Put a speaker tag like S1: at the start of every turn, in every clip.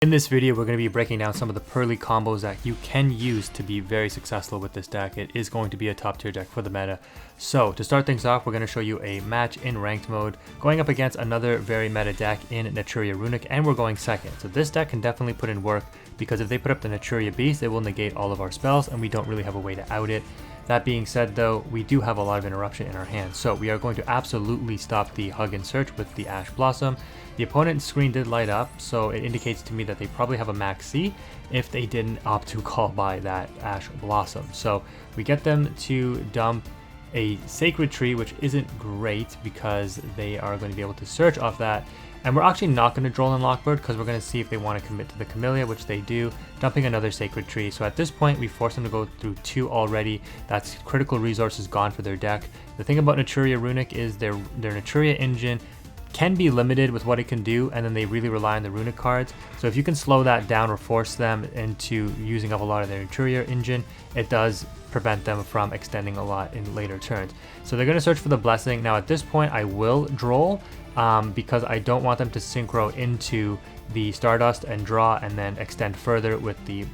S1: In this video, we're going to be breaking down some of the Pearly combos that you can use to be very successful with this deck. It is going to be a top tier deck for the meta. So to start things off, we're going to show you a match in ranked mode, going up against another very meta deck in Naturia Runic, and we're going second. So this deck can definitely put in work, because if they put up the Naturia Beast, it will negate all of our spells, and we don't really have a way to out it. That being said though, we do have a lot of interruption in our hands, so we are going to absolutely stop the Hug and Search with the Ash Blossom. The opponent's screen did light up, so it indicates to me that they probably have a max C if they didn't opt to call by that Ash Blossom. So we get them to dump a Sacred Tree, which isn't great because they are going to be able to search off that. And we're actually not going to Droll and Lockbird because we're going to see if they want to commit to the Camellia, which they do, dumping another Sacred Tree. So at this point, we force them to go through 2 already. That's critical resources gone for their deck. The thing about Naturia Runic is their Naturia engine can be limited with what it can do, and then they really rely on the Runic cards. So if you can slow that down or force them into using up a lot of their Naturia engine, it does prevent them from extending a lot in later turns. So they're going to search for the Blessing. Now at this point, I will Droll because I don't want them to synchro into the Stardust and draw and then extend further with the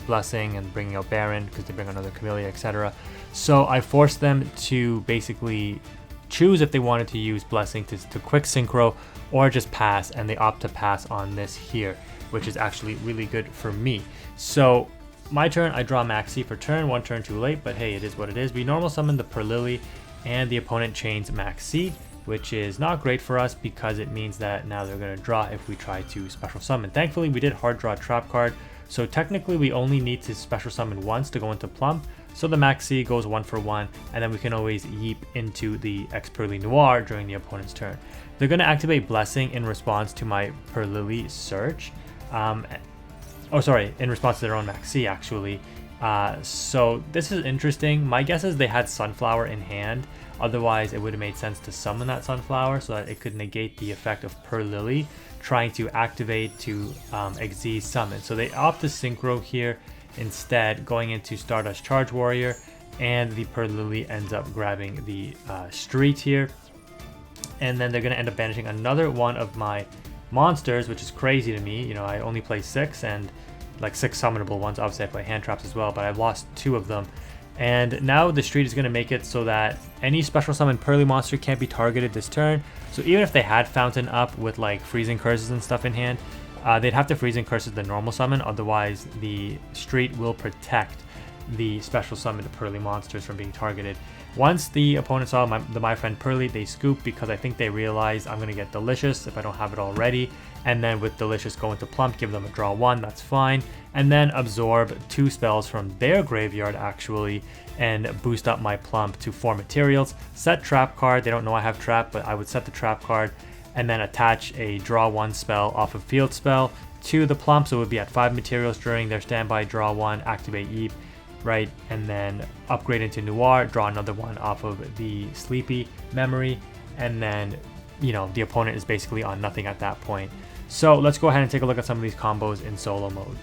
S1: Blessing and bringing out Baron because they bring another Camellia, etc. So I forced them to basically choose if they wanted to use Blessing to quick synchro or just pass, and they opt to pass on this here, which is actually really good for me. So my turn, I draw Max C for turn, 1 turn too late, but hey, it is what it is. We normal summon the PURRLEY and the opponent chains Max C, which is not great for us because it means that now they're going to draw if we try to special summon. Thankfully, we did hard draw trap card, so technically we only need to special summon once to go into Plump. So the Max C goes 1 for 1, and then we can always yeep into the Pearly Noir during the opponent's turn. They're going to activate Blessing in response to my PURRLEY search. In response to their own Max C actually. So this is interesting. My guess is they had Sunflower in hand. Otherwise, it would have made sense to summon that Sunflower so that it could negate the effect of PURRLEY trying to activate to Xyz summon. So they opt to synchro here instead, going into Stardust Charge Warrior, and the PURRLEY ends up grabbing the Street here. And then they're going to end up banishing another one of my monsters, which is crazy to me. I only play 6 and like 6 summonable ones. Obviously I play hand traps as well, but I've lost 2 of them. And now the Street is going to make it so that any special summon Pearly monster can't be targeted this turn. So even if they had Fountain up with like Freezing Curses and stuff in hand, they'd have to Freezing Curses the normal summon. Otherwise the Street will protect the special summoned Pearly monsters from being targeted. Once the opponent saw my friend Pearly, they scoop because I think they realized I'm going to get Delicious if I don't have it already. And then with Delicious go into Plump, give them a draw 1, that's fine. And then absorb 2 spells from their graveyard actually, and boost up my Plump to 4 materials. Set Trap card, they don't know I have Trap, but I would set the Trap card and then attach a draw 1 spell off of field spell to the Plump, so it would be at 5 materials during their standby, draw 1, activate Yeep, right, and then upgrade into Noir, draw another one off of the Sleepy Memory, and then the opponent is basically on nothing at that point. So let's go ahead and take a look at some of these combos in solo mode.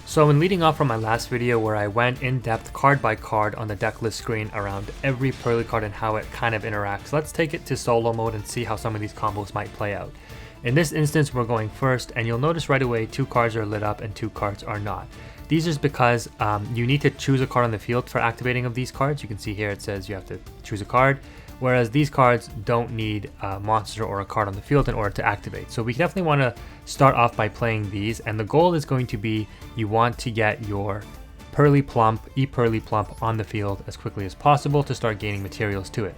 S1: So in leading off from my last video where I went in depth card by card on the deck list screen around every Pearly card and how it kind of interacts, let's take it to solo mode and see how some of these combos might play out. In this instance, we're going first, and you'll notice right away 2 cards are lit up and 2 cards are not. These is because you need to choose a card on the field for activating of these cards. You can see here it says you have to choose a card, whereas these cards don't need a monster or a card on the field in order to activate. So we definitely want to start off by playing these, and the goal is going to be you want to get your Pearly Plump, Pearly Plump on the field as quickly as possible to start gaining materials to it.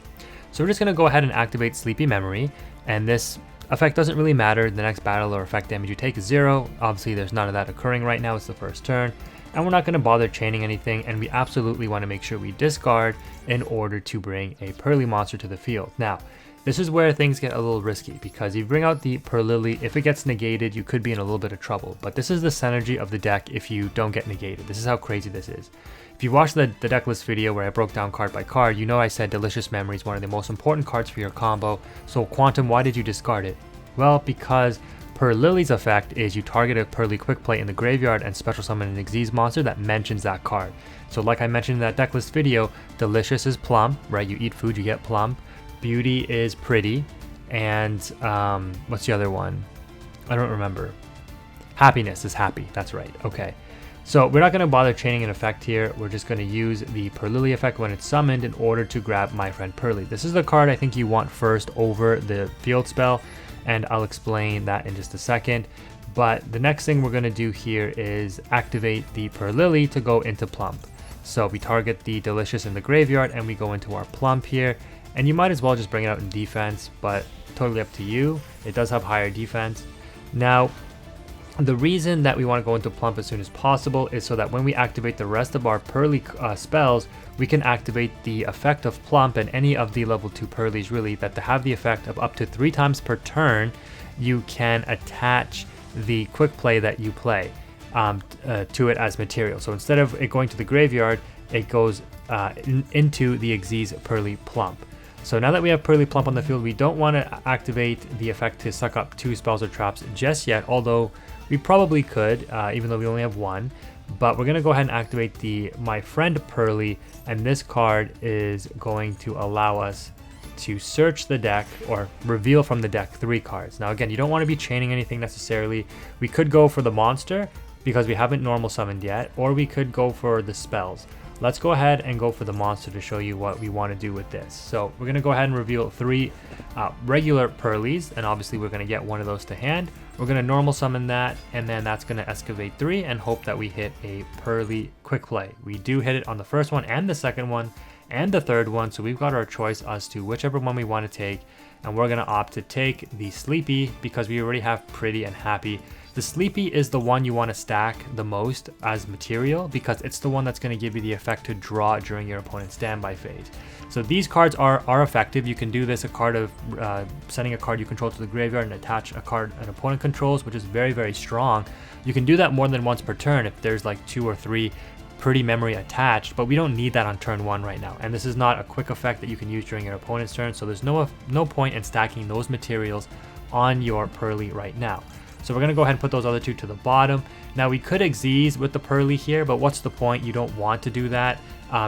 S1: So we're just going to go ahead and activate Sleepy Memory, and this effect doesn't really matter. The next battle or effect damage you take is 0. Obviously there's none of that occurring right now, it's the first turn. And we're not going to bother chaining anything, and we absolutely want to make sure we discard in order to bring a Pearly monster to the field. Now, this is where things get a little risky, because you bring out the PURRLEY, if it gets negated, you could be in a little bit of trouble. But this is the synergy of the deck if you don't get negated. This is how crazy this is. If you watched the deck list video where I broke down card by card, you know I said Delicious Memory is one of the most important cards for your combo. So Quantum, why did you discard it? Well, because PURRLEY's effect is you target a Pearly Quick Play in the graveyard and special summon an Xyz monster that mentions that card. So like I mentioned in that deck list video, Delicious is Plump, right? You eat food, you get Plump. Beauty is Pretty, and what's the other one? I don't remember. Happiness is happy. That's right. Okay. So we're not going to bother chaining an effect here. We're just going to use the PURRLEY effect when it's summoned in order to grab my friend Pearly. This is the card I think you want first over the field spell, and I'll explain that in just a second. But the next thing we're going to do here is activate the PURRLEY to go into Plump. So we target the Delicious in the graveyard and we go into our Plump here. And you might as well just bring it out in defense, but totally up to you. It does have higher defense. Now, the reason that we want to go into Plump as soon as possible is so that when we activate the rest of our Pearly spells, we can activate the effect of Plump and any of the level 2 Pearlies really that to have the effect of up to 3 times per turn, you can attach the quick play that you play to it as material. So instead of it going to the graveyard, it goes into the Xyz Pearly Plump. So now that we have Pearly Plump on the field, we don't want to activate the effect to suck up 2 spells or traps just yet, although we probably could, even though we only have 1. But we're going to go ahead and activate the My Friend Pearly, and this card is going to allow us to search the deck or reveal from the deck 3 cards. Now again, you don't want to be chaining anything necessarily. We could go for the monster because we haven't normal summoned yet, or we could go for the spells. Let's go ahead and go for the monster to show you what we want to do with this. So we're going to go ahead and reveal 3 regular Pearlies, and obviously we're going to get one of those to hand. We're going to normal summon that, and then that's going to excavate 3 and hope that we hit a Pearly quick play. We do hit it on the first one and the second one and the third one, so we've got our choice as to whichever one we want to take, and we're going to opt to take the Sleepy because we already have Pretty and Happy. The Sleepy is the one you want to stack the most as material because it's the one that's going to give you the effect to draw during your opponent's standby phase. So these cards are effective. You can do this, a card of sending a card you control to the graveyard and attach a card an opponent controls, which is very, very strong. You can do that more than once per turn if there's like 2 or 3 Pretty memory attached, but we don't need that on turn 1 right now. And this is not a quick effect that you can use during your opponent's turn, so there's no point in stacking those materials on your Pearly right now. So we're going to go ahead and put those other 2 to the bottom. Now we could Xyz with the Pearly here, but what's the point? You don't want to do that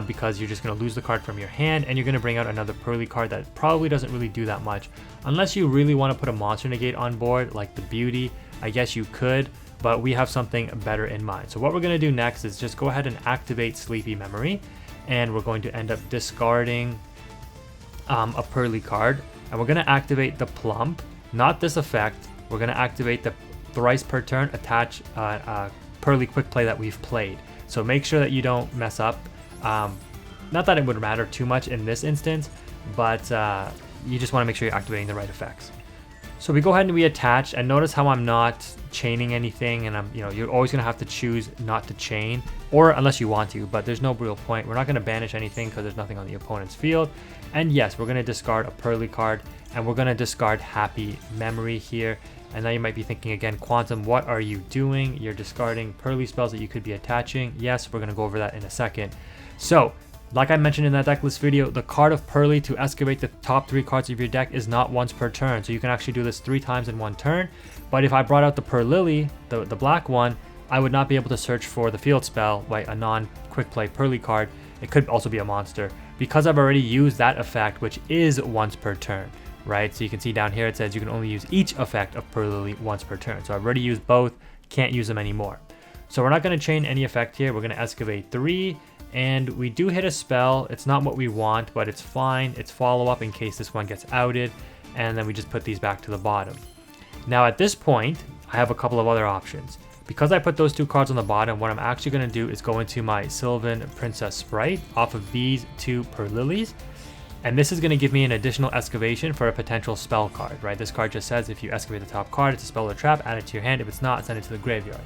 S1: because you're just going to lose the card from your hand, and you're going to bring out another Pearly card that probably doesn't really do that much. Unless you really want to put a monster negate on board, like the Beauty, I guess you could, but we have something better in mind. So what we're going to do next is just go ahead and activate Sleepy Memory, and we're going to end up discarding a Pearly card, and we're going to activate the Plump, not this effect. We're going to activate the thrice per turn attach Pearly quick play that we've played. So make sure that you don't mess up. Not that it would matter too much in this instance, but you just want to make sure you're activating the right effects. So we go ahead and we attach, and notice how I'm not chaining anything, and you're always gonna have to choose not to chain, or unless you want to, but there's no real point. We're not gonna banish anything because there's nothing on the opponent's field. And yes, we're gonna discard a Pearly card, and we're gonna discard Happy Memory here. And now you might be thinking again, Quantum, what are you doing? You're discarding Pearly spells that you could be attaching. Yes, we're gonna go over that in a second. So, like I mentioned in that deck list video, the card of Pearly to excavate the top 3 cards of your deck is not once per turn. So you can actually do this 3 times in 1 turn. But if I brought out the PURRLEY, the black one, I would not be able to search for the field spell, like a non-quick play Pearly card. It could also be a monster, because I've already used that effect, which is once per turn, right? So you can see down here, it says you can only use each effect of PURRLEY once per turn. So I've already used both, can't use them anymore. So we're not gonna chain any effect here. We're gonna excavate 3. And we do hit a spell. It's not what we want, but it's fine. It's follow-up in case this one gets outed. And then we just put these back to the bottom. Now at this point, I have a couple of other options. Because I put those 2 cards on the bottom, what I'm actually going to do is go into my Sylvan Princess Sprite off of these 2 PURRLEYs. And this is going to give me an additional excavation for a potential spell card, right? This card just says if you excavate the top card, it's a spell or trap, add it to your hand. If it's not, send it to the graveyard.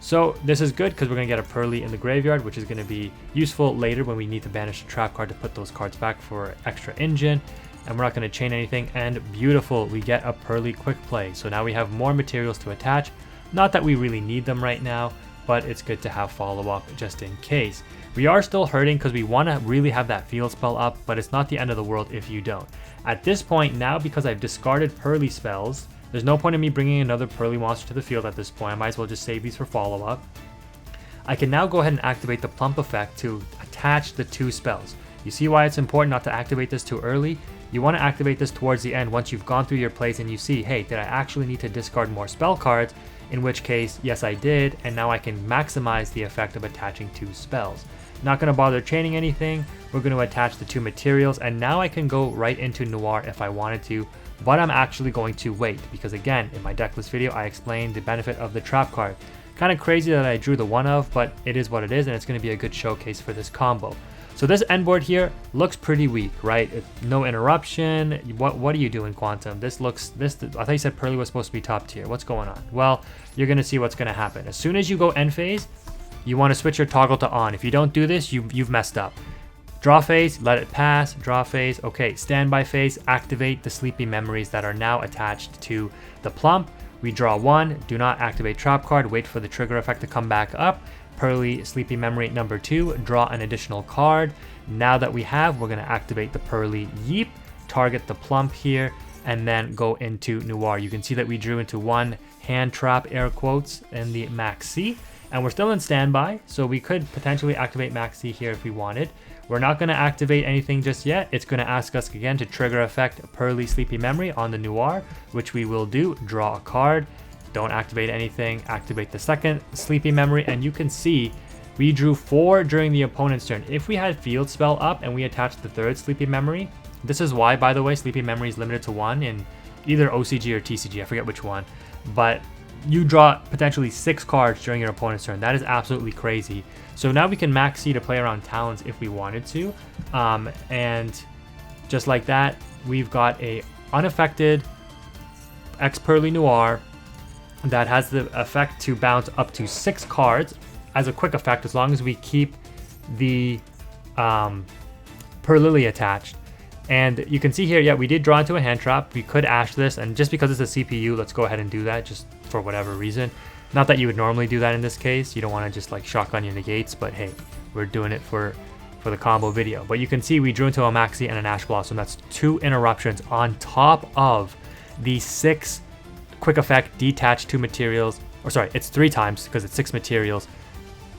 S1: So this is good because we're going to get a Pearly in the graveyard, which is going to be useful later when we need to banish a trap card to put those cards back for extra engine. And we're not going to chain anything. And beautiful, we get a Pearly quick play. So now we have more materials to attach. Not that we really need them right now, but it's good to have follow-up just in case. We are still hurting because we want to really have that field spell up, but it's not the end of the world if you don't. At this point now, because I've discarded Pearly spells, there's no point in me bringing another Pearly monster to the field at this point. I might as well just save these for follow-up. I can now go ahead and activate the Plump effect to attach the 2 spells. You see why it's important not to activate this too early? You want to activate this towards the end once you've gone through your plays and you see, hey, did I actually need to discard more spell cards in which case, yes, I did, and now I can maximize the effect of attaching 2 spells. Not going to bother chaining anything, we're going to attach the 2 materials, and now I can go right into Noir if I wanted to, but I'm actually going to wait, because again, in my decklist video, I explained the benefit of the trap card. Kind of crazy that I drew the 1 of, but it is what it is, and it's going to be a good showcase for this combo. So this end board here looks pretty weak, right? No interruption. What are you doing, Quantum? I thought you said Pearly was supposed to be top tier. What's going on? Well, you're going to see what's going to happen. As soon as you go end phase, you want to switch your toggle to on. If you don't do this, you've messed up. Draw phase, let it pass. Draw phase, okay. Standby phase, activate the sleepy memories that are now attached to the plump. We draw 1, do not activate trap card, wait for the trigger effect to come back up. Pearly Sleepy Memory number 2, draw an additional card. Now that we have, we're going to activate the Pearly Yeep, target the plump here, and then go into Noir. You can see that we drew into 1 hand trap, air quotes, in the Max C, and we're still in standby, so we could potentially activate Max C here if we wanted. We're not going to activate anything just yet. It's going to ask us again to trigger effect Pearly Sleepy Memory on the Noir, which we will do. Draw a card. Don't activate anything, activate the second Sleepy Memory, and you can see we drew 4 during the opponent's turn. If we had Field Spell up and we attached the 3rd Sleepy Memory, this is why, by the way, Sleepy Memory is limited to 1 in either OCG or TCG, I forget which one, but you draw potentially 6 cards during your opponent's turn. That is absolutely crazy. So now we can Max C to play around Talons if we wanted to, and just like that, we've got a unaffected X-Pearly Noir that has the effect to bounce up to 6 cards as a quick effect, as long as we keep the PURRLEY attached. And you can see here, yeah, we did draw into a hand trap. We could ash this, and just because it's a CPU, let's go ahead and do that just for whatever reason. Not that you would normally do that in this case. You don't want to just like shotgun your negates, but hey, we're doing it for the combo video. But you can see we drew into a Maxi and an Ash Blossom. That's 2 interruptions on top of the 6 quick effect, detach 2 materials, or sorry, it's 3 times because it's 6 materials.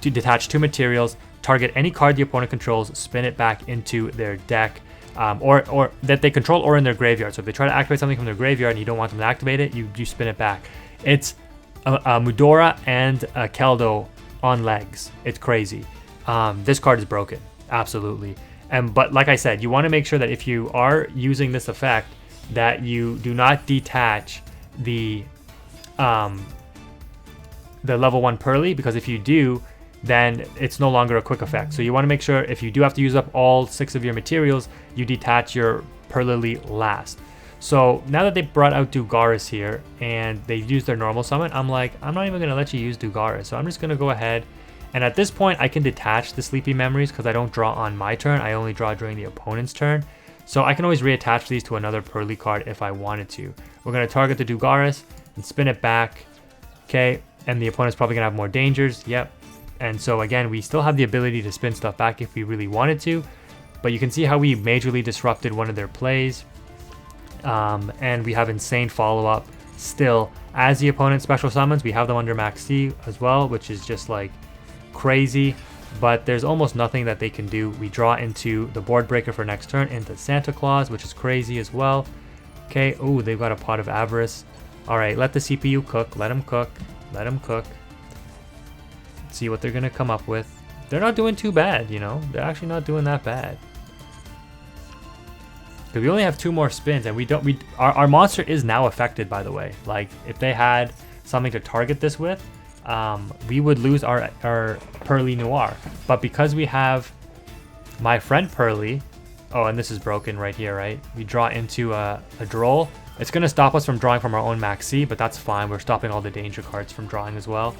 S1: To detach 2 materials, target any card the opponent controls, spin it back into their deck, or that they control or in their graveyard. So if they try to activate something from their graveyard and you don't want them to activate it, you spin it back. It's a Mudora and a Keldo on legs. It's crazy. This card is broken, absolutely. But like I said, you want to make sure that if you are using this effect, that you do not detach the level 1 Pearly, because if you do, then it's no longer a quick effect. So you want to make sure if you do have to use up all 6 of your materials, you detach your Pearly last. So now that they brought out Dugaris here and they used their normal summon, I'm like, I'm not even going to let you use Dugaris. So I'm just going to go ahead, and at this point I can detach the Sleepy Memories because I don't draw on my turn. I only draw during the opponent's turn. So I can always reattach these to another Pearly card if I wanted to. We're going to target the Dugaris and spin it back. Okay, and the opponent's probably going to have more dangers. Yep. And so again, we still have the ability to spin stuff back if we really wanted to. But you can see how we majorly disrupted one of their plays. And we have insane follow-up still. As the opponent special summons, we have them under Max C as well, which is just like crazy. But there's almost nothing that they can do. We draw into the board breaker for next turn, into Santa Claus, which is crazy as well. Okay, oh, they've got a Pot of Avarice. All right, let the CPU cook. Let them cook. Let them cook. Let's see what they're going to come up with. They're not doing too bad, you know? They're actually not doing that bad. Because we only have 2 more spins, and our monster is now affected, by the way. Like, if they had something to target this with, we would lose our Pearly Noir. But because we have my friend Pearly, oh, and this is broken right here, right? We draw into a Duel. It's going to stop us from drawing from our own Max C, but that's fine. We're stopping all the danger cards from drawing as well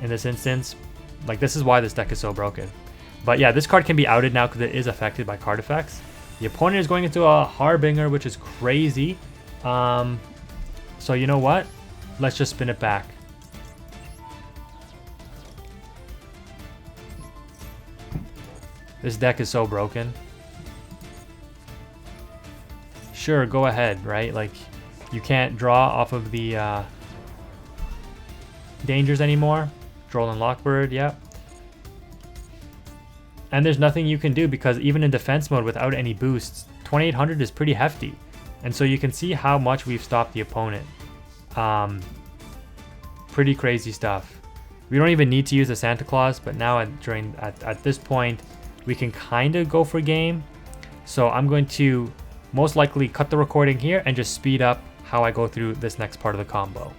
S1: in this instance. Like, this is why this deck is so broken. But yeah, this card can be outed now because it is affected by card effects. The opponent is going into a Harbinger, which is crazy. So you know what? Let's just spin it back. This deck is so broken. Sure, go ahead, right? Like, you can't draw off of the dangers anymore. Droll and Lockbird, yep. And there's nothing you can do because even in defense mode without any boosts, 2800 is pretty hefty. And so you can see how much we've stopped the opponent. pretty crazy stuff. We don't even need to use the Santa Claus, but now at this point, we can kind of go for game. So I'm going to most likely cut the recording here and just speed up how I go through this next part of the combo.